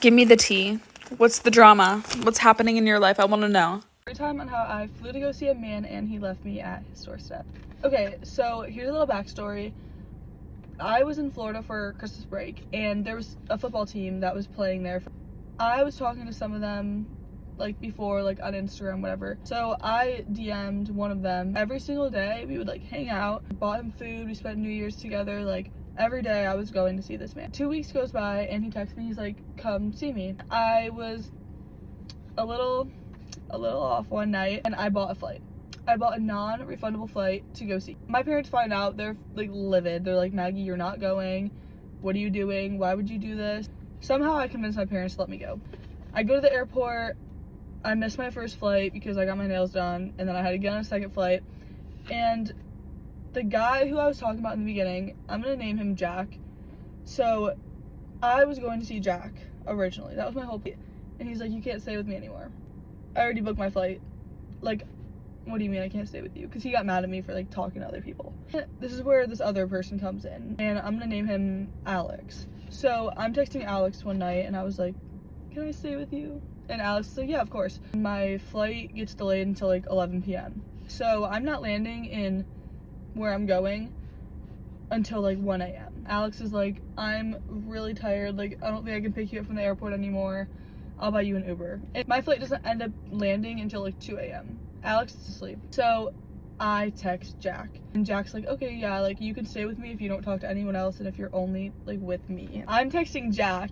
Give me the tea. What's the drama? What's happening in your life? I want to know. Story time on how I flew to go see a man and he left me at his doorstep. Okay, so here's a little backstory. I was in Florida for Christmas break and there was a football team that was playing there. I was talking to some of them like before, like on Instagram, whatever. So I DM'd one of them. Every single day we would like hang out, bought him food, we spent New Year's together. Like every day I was going to see this man. 2 weeks goes by and he texts me, he's like, come see me. I was a little off one night and I bought a flight. I bought a non-refundable flight to go see. My parents find out, they're like livid. They're like, Maggie, you're not going. What are you doing? Why would you do this? Somehow I convinced my parents to let me go. I go to the airport. I missed my first flight because I got my nails done and then I had to get on a second flight. And the guy who I was talking about in the beginning, I'm gonna name him Jack. So I was going to see Jack originally. That was my whole plan. And he's like, you can't stay with me anymore. I already booked my flight. Like, what do you mean I can't stay with you? Because he got mad at me for like talking to other people. This is where this other person comes in and I'm gonna name him Alex. So I'm texting Alex one night and I was like, can I stay with you? And Alex is like, yeah, of course. My flight gets delayed until like 11 p.m. So I'm not landing in where I'm going until like 1 a.m. Alex is like, I'm really tired. Like, I don't think I can pick you up from the airport anymore. I'll buy you an Uber. And my flight doesn't end up landing until like 2 a.m. Alex is asleep. So I text Jack and Jack's like, okay, yeah, like you can stay with me if you don't talk to anyone else and if you're only like with me. I'm texting Jack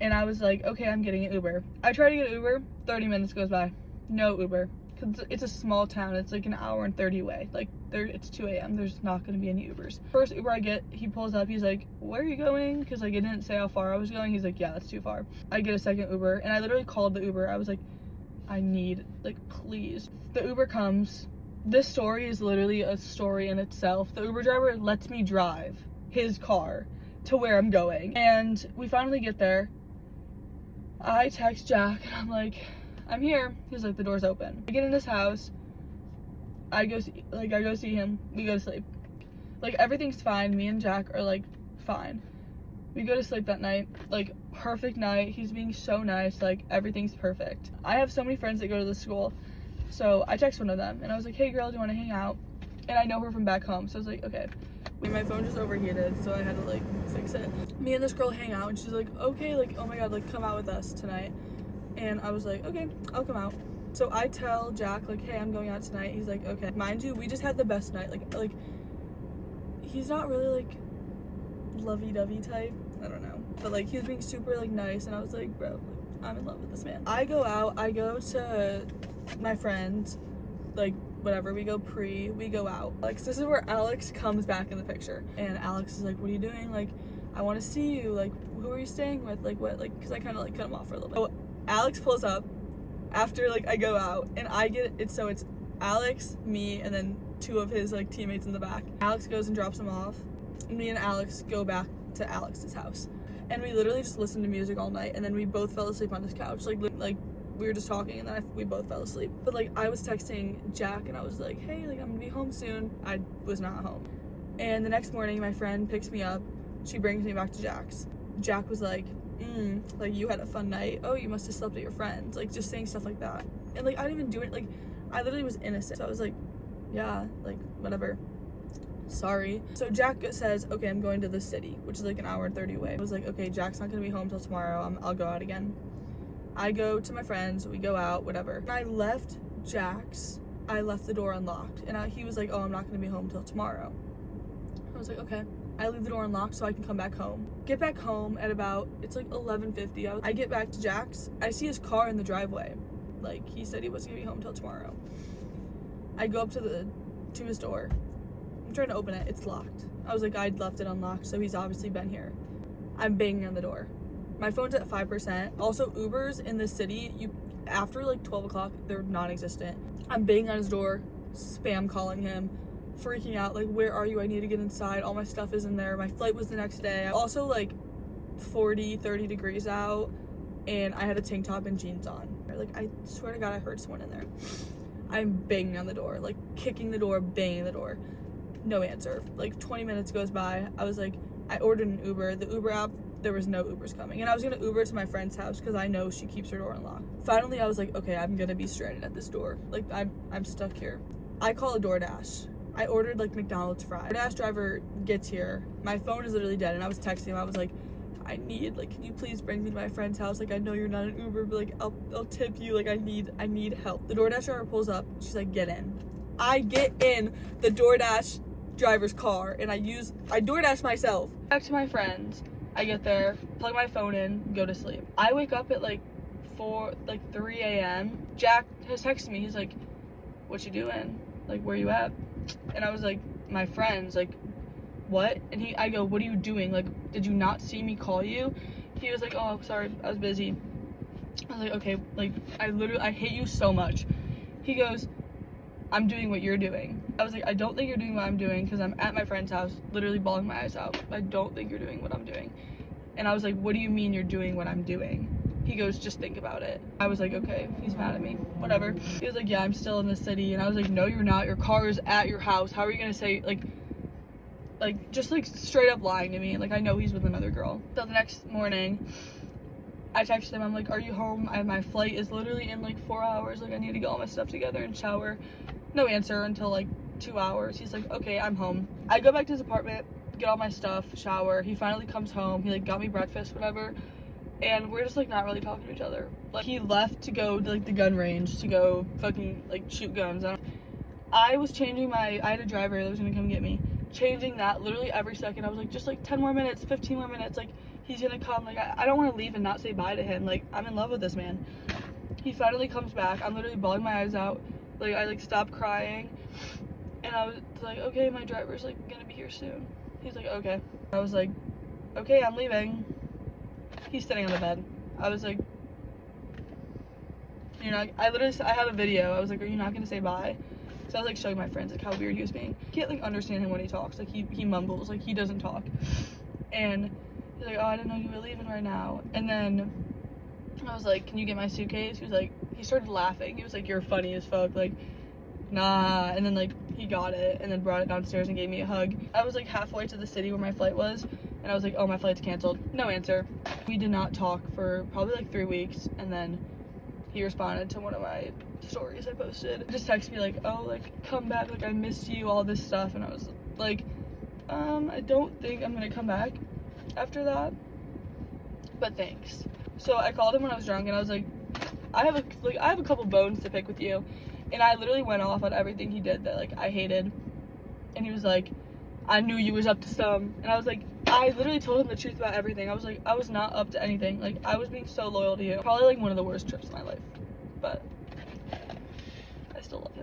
and I was like, okay, I'm getting an Uber. I try to get an Uber, 30 minutes goes by, no Uber. Cause it's a small town, it's like an hour and 30 away. Like it's 2 a.m, there's not gonna be any Ubers. First Uber I get, he pulls up, he's like, where are you going? Cause like it didn't say how far I was going. He's like, yeah, that's too far. I get a second Uber and I literally called the Uber. I was like, I need, like, please. The Uber comes. This story is literally a story in itself. The Uber driver lets me drive his car to where I'm going. And we finally get there. I text Jack and I'm like, I'm here. He's like, the door's open. I get in his house. I go see him. We go to sleep. Like, everything's fine. Me and Jack are like, fine. We go to sleep that night, like, perfect night. He's being so nice, like, everything's perfect. I have so many friends that go to this school, so I text one of them, and I was like, hey, girl, do you want to hang out? And I know her from back home, so I was like, okay. My phone just overheated, so I had to, like, fix it. Me and this girl hang out, and she's like, okay, like, oh my god, like, come out with us tonight. And I was like, okay, I'll come out. So I tell Jack, like, hey, I'm going out tonight. He's like, okay. Mind you, we just had the best night. Like, he's not really, like, lovey-dovey type, I don't know, but like he was being super like nice and I was like, bro, like, I'm in love with this man. I go out, I go to my friends, like whatever, we go out. Like, so this is where Alex comes back in the picture and Alex is like, what are you doing? Like, I want to see you. Like, who are you staying with? Like, what? Like, because I kind of like cut him off for a little bit. So Alex pulls up after like I go out and I get it. So it's Alex, me, and then two of his like teammates in the back. Alex goes and drops him off. Me and Alex go back to Alex's house and we literally just listened to music all night and then we both fell asleep on this couch. Like we were just talking and then we both fell asleep. But like I was texting Jack and I was like, hey, like I'm gonna be home soon. I was not home. And the next morning my friend picks me up. She brings me back to Jack's. Jack was like, like you had a fun night. Oh, you must have slept with your friends. Like just saying stuff like that. And like I didn't even do it. Like I literally was innocent. So I was like, yeah, like whatever. Sorry. So Jack says, okay, I'm going to the city, which is like an hour and 30 away. I was like, okay, Jack's not gonna be home till tomorrow. I'll go out again. I go to my friends, we go out, whatever. When I left Jack's, I left the door unlocked and he was like, oh, I'm not gonna be home till tomorrow. I was like, okay. I leave the door unlocked so I can come back home. Get back home at about, it's like 11:50. I get back to Jack's. I see his car in the driveway. Like he said he wasn't gonna be home till tomorrow. I go up to his door. I'm trying to open it, it's locked. I was like, I'd left it unlocked, so he's obviously been here. I'm banging on the door. My phone's at 5%. Also, Ubers in the city, after like 12 o'clock, they're non-existent. I'm banging on his door, spam calling him, freaking out, like, where are you? I need to get inside. All my stuff is in there. My flight was the next day. Also, like, 30 degrees out, and I had a tank top and jeans on. Like, I swear to God, I heard someone in there. I'm banging on the door, like, kicking the door, banging the door. No answer. Like 20 minutes goes by. I was like, I ordered an Uber. The Uber app there was no Ubers coming. And I was gonna Uber to my friend's house because I know she keeps her door unlocked. Finally, I was like, okay, I'm gonna be stranded at this door. Like, I'm stuck here. I call a DoorDash. I ordered like McDonald's fries. DoorDash driver gets here. My phone is literally dead, and I was texting him. I was like, can you please bring me to my friend's house? Like, I know you're not an Uber, but like, I'll tip you. Like, I need help. The DoorDash driver pulls up. She's like, get in. I get in the DoorDash driver's car, and I DoorDash myself. Back to my friends. I get there, plug my phone in, go to sleep. I wake up at like 3 a.m. Jack has texted me. He's like, what you doing? Like, where you at? And I was like, my friends. Like, what? And I go, what are you doing? Like, did you not see me call you? He was like, oh, sorry, I was busy. I was like, okay, like, I hate you so much. He goes, I'm doing what you're doing. I was like, I don't think you're doing what I'm doing, because I'm at my friend's house, literally bawling my eyes out. I don't think you're doing what I'm doing. And I was like, what do you mean you're doing what I'm doing? He goes, just think about it. I was like, okay, he's mad at me, whatever. He was like, yeah, I'm still in the city. And I was like, no, you're not. Your car is at your house. How are you gonna say, like just like straight up lying to me? Like, I know he's with another girl. So the next morning, I texted him. I'm like, are you home? My flight is literally in like 4 hours. Like, I need to get all my stuff together and shower. No answer until like 2 hours. He's like, okay, I'm home. I go back to his apartment, get all my stuff, shower. He finally comes home. He like got me breakfast, whatever. And we're just like not really talking to each other. Like, he left to go to like the gun range to go fucking like shoot guns. I was changing I had a driver that was gonna come get me. Changing that literally every second. I was like, just like 10 more minutes, 15 more minutes. Like, he's gonna come. Like, I don't want to leave and not say bye to him. Like, I'm in love with this man. He finally comes back. I'm literally bawling my eyes out. Like, I like stopped crying. And I was like, okay, my driver's like gonna be here soon. He's like, okay. I was like, okay, I'm leaving. He's sitting on the bed. I was like, you're not, I have a video. I was like, are you not gonna say bye? So I was like showing my friends like how weird he was being. I can't like understand him when he talks. Like, he mumbles, like he doesn't talk. And he's like, oh, I didn't know you were leaving right now. And then I was like, can you get my suitcase? He was like, he started laughing. He was like, you're funny as fuck. Like, nah. And then like he got it and then brought it downstairs and gave me a hug. I was like halfway to the city where my flight was, and I was like, oh, my flight's canceled. No answer. We did not talk for probably like 3 weeks, and then he responded to one of my stories I posted. Just texted me like, oh, like, come back, like, I missed you, all this stuff. And I was like, I don't think I'm gonna come back after that, but thanks. So I called him when I was drunk, and I was like, I have a couple bones to pick with you. And I literally went off on everything he did that like I hated. And he was like, I knew you was up to some. And I was like, I literally told him the truth about everything. I was like, I was not up to anything. Like, I was being so loyal to you. Probably like one of the worst trips of my life, but I still love him.